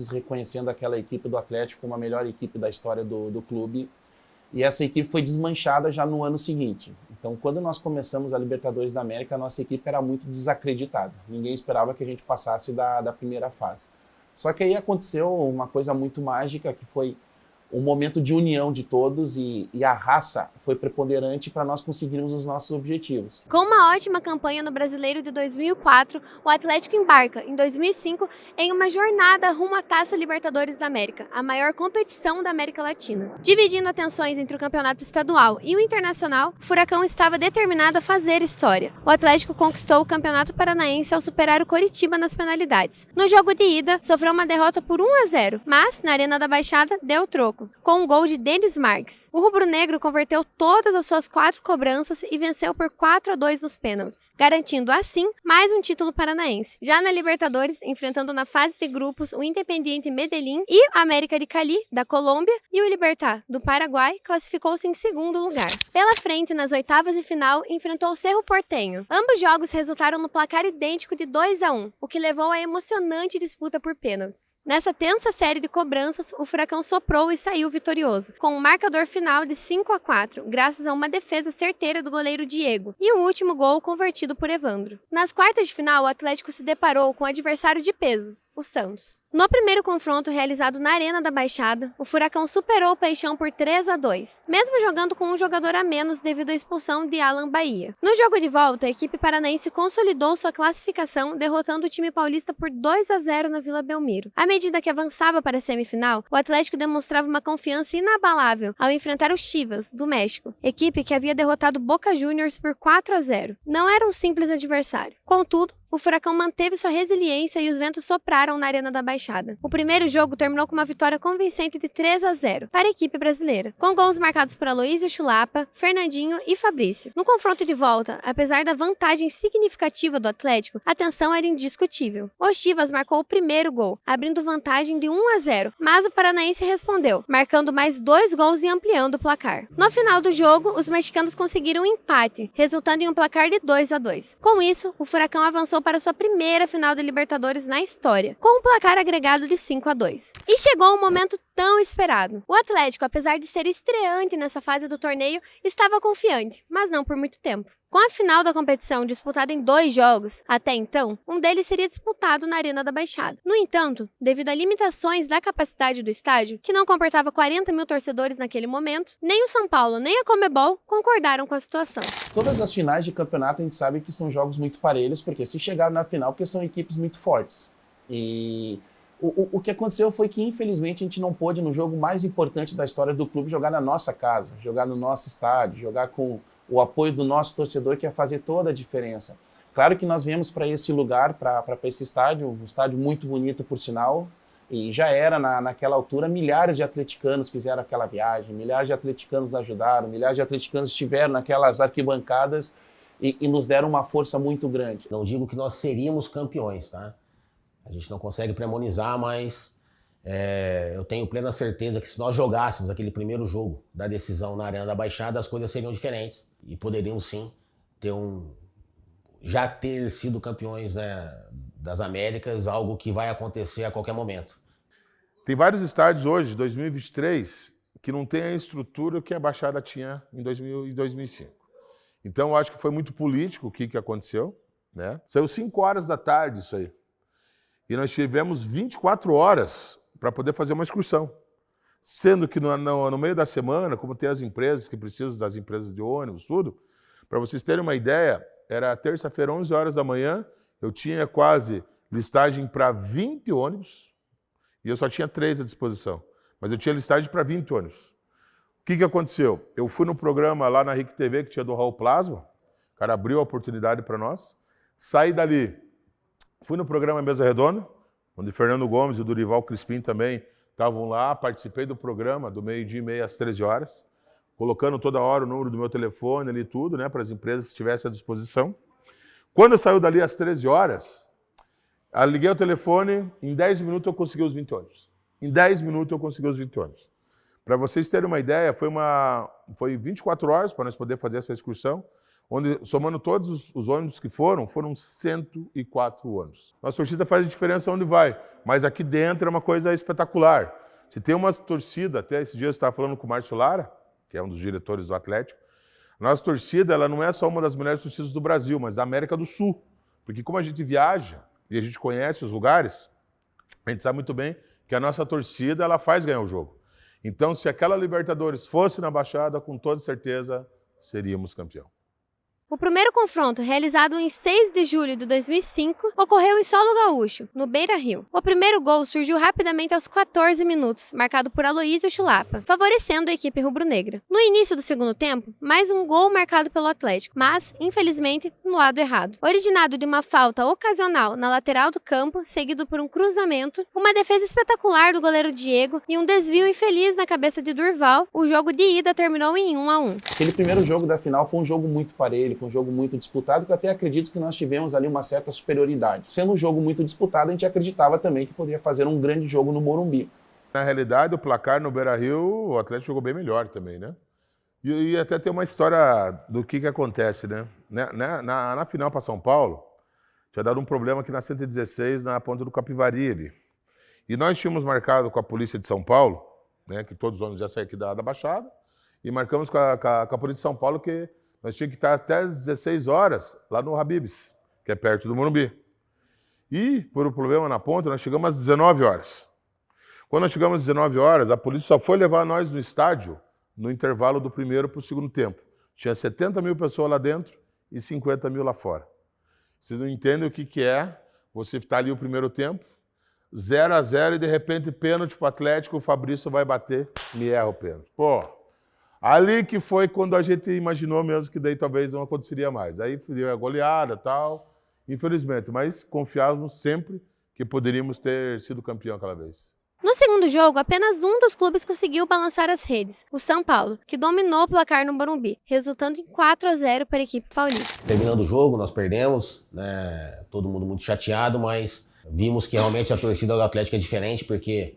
reconhecendo aquela equipe do Atlético como a melhor equipe da história do clube. E essa equipe foi desmanchada já no ano seguinte. Então, quando nós começamos a Libertadores da América, a nossa equipe era muito desacreditada. Ninguém esperava que a gente passasse da primeira fase. Só que aí aconteceu uma coisa muito mágica, que foi um momento de união de todos e a raça foi preponderante para nós conseguirmos os nossos objetivos. Com uma ótima campanha no Brasileiro de 2004, o Atlético embarca, em 2005, em uma jornada rumo à Taça Libertadores da América, a maior competição da América Latina. Dividindo atenções entre o campeonato estadual e o internacional, o Furacão estava determinado a fazer história. O Atlético conquistou o Campeonato Paranaense ao superar o Coritiba nas penalidades. No jogo de ida, sofreu uma derrota por 1-0, mas, na Arena da Baixada, deu troco, com um gol de Denis Marques. O rubro-negro converteu todas as suas 4 cobranças e venceu por 4-2 nos pênaltis, garantindo assim mais um título paranaense. Já na Libertadores, enfrentando na fase de grupos o Independiente Medellín e a América de Cali, da Colômbia, e o Libertad, do Paraguai, classificou-se em segundo lugar. Pela frente, nas oitavas de final, enfrentou o Cerro Porteño. Ambos jogos resultaram no placar idêntico de 2-1, o que levou à emocionante disputa por pênaltis. Nessa tensa série de cobranças, o Furacão soprou e saiu vitorioso, com um marcador final de 5-4, graças a uma defesa certeira do goleiro Diego, e o último gol convertido por Evandro. Nas quartas de final, o Atlético se deparou com um adversário de peso, o Santos. No primeiro confronto realizado na Arena da Baixada, o Furacão superou o Peixão por 3-2, mesmo jogando com um jogador a menos devido à expulsão de Alan Bahia. No jogo de volta, a equipe paranaense consolidou sua classificação, derrotando o time paulista por 2-0 na Vila Belmiro. À medida que avançava para a semifinal, o Atlético demonstrava uma confiança inabalável ao enfrentar o Chivas, do México, equipe que havia derrotado Boca Juniors por 4-0. Não era um simples adversário. Contudo, o Furacão manteve sua resiliência e os ventos sopraram na Arena da Baixada. O primeiro jogo terminou com uma vitória convincente de 3-0 para a equipe brasileira, com gols marcados por Aloísio Chulapa, Fernandinho e Fabrício. No confronto de volta, apesar da vantagem significativa do Atlético, a tensão era indiscutível. O Chivas marcou o primeiro gol, abrindo vantagem de 1-0, mas o paranaense respondeu, marcando mais 2 gols e ampliando o placar. No final do jogo, os mexicanos conseguiram um empate, resultando em um placar de 2-2. Com isso, o Furacão avançou para sua primeira final de Libertadores na história, com um placar agregado de 5-2. E chegou um momento tão esperado. O Atlético, apesar de ser estreante nessa fase do torneio, estava confiante, mas não por muito tempo. Com a final da competição disputada em 2 jogos, até então, um deles seria disputado na Arena da Baixada. No entanto, devido a limitações da capacidade do estádio, que não comportava 40 mil torcedores naquele momento, nem o São Paulo nem a Conmebol concordaram com a situação. Todas as finais de campeonato a gente sabe que são jogos muito parelhos, porque se chegaram na final, porque são equipes muito fortes. E o que aconteceu foi que, infelizmente, a gente não pôde, no jogo mais importante da história do clube, jogar na nossa casa, jogar no nosso estádio, jogar com o apoio do nosso torcedor, que ia fazer toda a diferença. Claro que nós viemos para esse lugar, para esse estádio, um estádio muito bonito, por sinal, e já era, naquela altura, milhares de atleticanos fizeram aquela viagem, milhares de atleticanos ajudaram, milhares de atleticanos estiveram naquelas arquibancadas e nos deram uma força muito grande. Não digo que nós seríamos campeões, tá? A gente não consegue premonizar, mas eu tenho plena certeza que se nós jogássemos aquele primeiro jogo da decisão na Arena da Baixada, as coisas seriam diferentes e poderiam sim já ter sido campeões, né, das Américas, algo que vai acontecer a qualquer momento. Tem vários estádios hoje, 2023, que não tem a estrutura que a Baixada tinha em 2005. Então, eu acho que foi muito político o que aconteceu, né? Saiu 5 horas da tarde isso aí. E nós tivemos 24 horas para poder fazer uma excursão. Sendo que no meio da semana, como tem as empresas que precisam das empresas de ônibus, tudo, para vocês terem uma ideia, era terça-feira, 11 horas da manhã, eu tinha quase listagem para 20 ônibus e eu só tinha 3 à disposição. Mas eu tinha listagem para 20 ônibus. O que aconteceu? Eu fui no programa lá na RIC TV, que tinha do Raul Plasma, o cara abriu a oportunidade para nós, saí dali, fui no programa Mesa Redonda, onde o Fernando Gomes e o Dorival Crispim também estavam lá, participei do programa do 12h30 às 13 horas, colocando toda hora o número do meu telefone ali tudo, né, para as empresas que estivessem à disposição. Quando eu saí dali às 13 horas, liguei o telefone, em 10 minutos eu consegui os 20 ônibus. Em 10 minutos eu consegui os 20 ônibus. Para vocês terem uma ideia, foi 24 horas para nós poder fazer essa excursão. onde, somando todos os ônibus que foram 104 ônibus. Nossa torcida faz a diferença onde vai, mas aqui dentro é uma coisa espetacular. Se tem uma torcida, até esse dia eu estava falando com o Márcio Lara, que é um dos diretores do Atlético, a nossa torcida ela não é só uma das melhores torcidas do Brasil, mas da América do Sul. Porque como a gente viaja e a gente conhece os lugares, a gente sabe muito bem que a nossa torcida ela faz ganhar o jogo. Então, se aquela Libertadores fosse na Baixada, com toda certeza seríamos campeão. O primeiro confronto, realizado em 6 de julho de 2005, ocorreu em solo gaúcho, no Beira-Rio. O primeiro gol surgiu rapidamente aos 14 minutos, marcado por Aloísio Chulapa, favorecendo a equipe rubro-negra. No início do segundo tempo, mais um gol marcado pelo Atlético, mas, infelizmente, no lado errado. Originado de uma falta ocasional na lateral do campo, seguido por um cruzamento, uma defesa espetacular do goleiro Diego e um desvio infeliz na cabeça de Durval, o jogo de ida terminou em 1-1. Aquele primeiro jogo da final foi um jogo muito parelho, foi um jogo muito disputado, que eu até acredito que nós tivemos ali uma certa superioridade. Sendo um jogo muito disputado, a gente acreditava também que poderia fazer um grande jogo no Morumbi. Na realidade, o placar no Beira-Rio, o Atlético jogou bem melhor também, né? E até tem uma história do que acontece, né? Na final para São Paulo, tinha dado um problema aqui na 116, na ponta do Capivari ali. E nós tínhamos marcado com a polícia de São Paulo, né, que todos os homens já saíram aqui da Baixada, e marcamos com a polícia de São Paulo que nós tínhamos que estar até às 16 horas lá no Habib's, que é perto do Morumbi. E, por um problema na ponta, nós chegamos às 19 horas. Quando nós chegamos às 19 horas, a polícia só foi levar nós no estádio no intervalo do primeiro para o segundo tempo. Tinha 70 mil pessoas lá dentro e 50 mil lá fora. Vocês não entendem o que é você estar ali o primeiro tempo, 0-0 e de repente pênalti para o Atlético, o Fabrício vai bater, me erra o pênalti. Pô, ali que foi quando a gente imaginou mesmo que daí talvez não aconteceria mais. Aí deu a goleada e tal, infelizmente, mas confiávamos sempre que poderíamos ter sido campeão aquela vez. No segundo jogo, apenas um dos clubes conseguiu balançar as redes, o São Paulo, que dominou o placar no Morumbi, resultando em 4-0 para a equipe paulista. Terminando o jogo, nós perdemos, né? Todo mundo muito chateado, mas vimos que realmente a torcida do Atlético é diferente, porque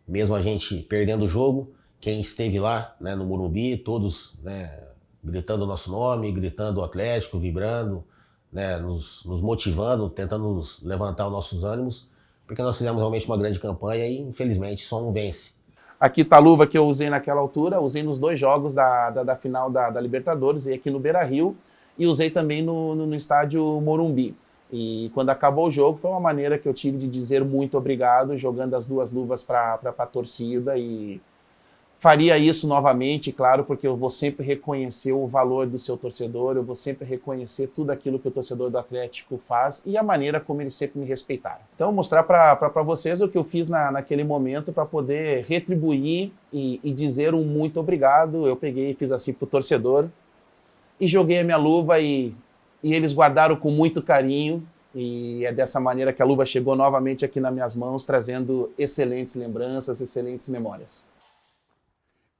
mesmo a gente perdendo o jogo, quem esteve lá, né, no Morumbi, todos, né, gritando o nosso nome, gritando o Atlético, vibrando, né, nos motivando, tentando nos levantar os nossos ânimos, porque nós fizemos realmente uma grande campanha e, infelizmente, só um vence. Aqui tá a luva que eu usei naquela altura, usei nos 2 jogos da final da Libertadores, e aqui no Beira-Rio, e usei também no estádio Morumbi. E quando acabou o jogo, foi uma maneira que eu tive de dizer muito obrigado, jogando as 2 luvas para a torcida, e faria isso novamente, claro, porque eu vou sempre reconhecer o valor do seu torcedor, eu vou sempre reconhecer tudo aquilo que o torcedor do Atlético faz e a maneira como eles sempre me respeitaram. Então, mostrar para vocês o que eu fiz naquele momento para poder retribuir e dizer um muito obrigado. Eu peguei e fiz assim pro torcedor e joguei a minha luva e eles guardaram com muito carinho, e é dessa maneira que a luva chegou novamente aqui nas minhas mãos, trazendo excelentes lembranças, excelentes memórias.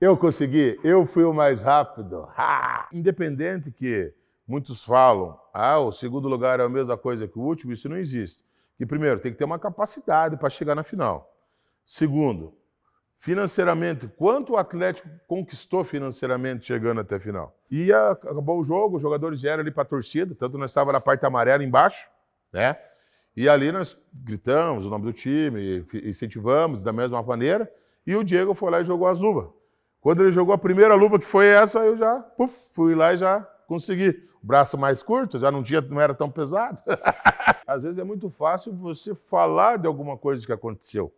Eu consegui, eu fui o mais rápido. Ha! Independente que muitos falam, o segundo lugar é a mesma coisa que o último, isso não existe. Que primeiro, tem que ter uma capacidade para chegar na final. Segundo, financeiramente, quanto o Atlético conquistou financeiramente chegando até a final. E acabou o jogo, os jogadores vieram ali para a torcida, tanto nós estávamos na parte amarela embaixo, né? E ali nós gritamos o nome do time, incentivamos da mesma maneira, e o Diego foi lá e jogou as luvas. Quando ele jogou a primeira luva, que foi essa, eu já fui lá e já consegui. O braço mais curto, já não era tão pesado. Às vezes é muito fácil você falar de alguma coisa que aconteceu.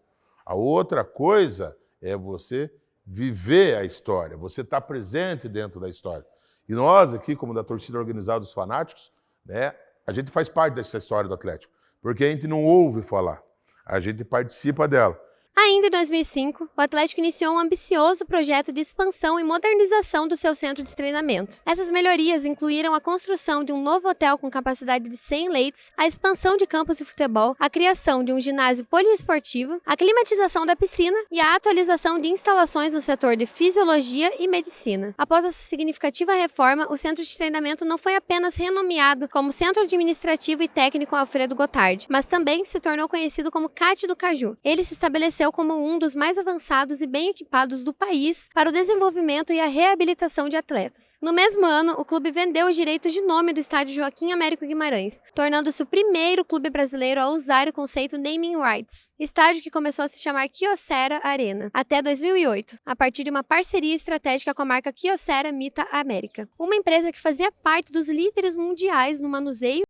A outra coisa é você viver a história, você estar presente dentro da história. E nós aqui, como da torcida organizada dos fanáticos, né, a gente faz parte dessa história do Atlético, porque a gente não ouve falar, a gente participa dela. Ainda em 2005, o Atlético iniciou um ambicioso projeto de expansão e modernização do seu centro de treinamento. Essas melhorias incluíram a construção de um novo hotel com capacidade de 100 leitos, a expansão de campos de futebol, a criação de um ginásio poliesportivo, a climatização da piscina e a atualização de instalações no setor de fisiologia e medicina. Após essa significativa reforma, o centro de treinamento não foi apenas renomeado como Centro Administrativo e Técnico Alfredo Gottardi, mas também se tornou conhecido como CAT do Caju. Ele se estabeleceu reconheceu como um dos mais avançados e bem equipados do país para o desenvolvimento e a reabilitação de atletas. No mesmo ano, o clube vendeu os direitos de nome do estádio Joaquim Américo Guimarães, tornando-se o primeiro clube brasileiro a usar o conceito naming rights, estádio que começou a se chamar Kyocera Arena, até 2008, a partir de uma parceria estratégica com a marca Kyocera Mita América, uma empresa que fazia parte dos líderes mundiais no manuseio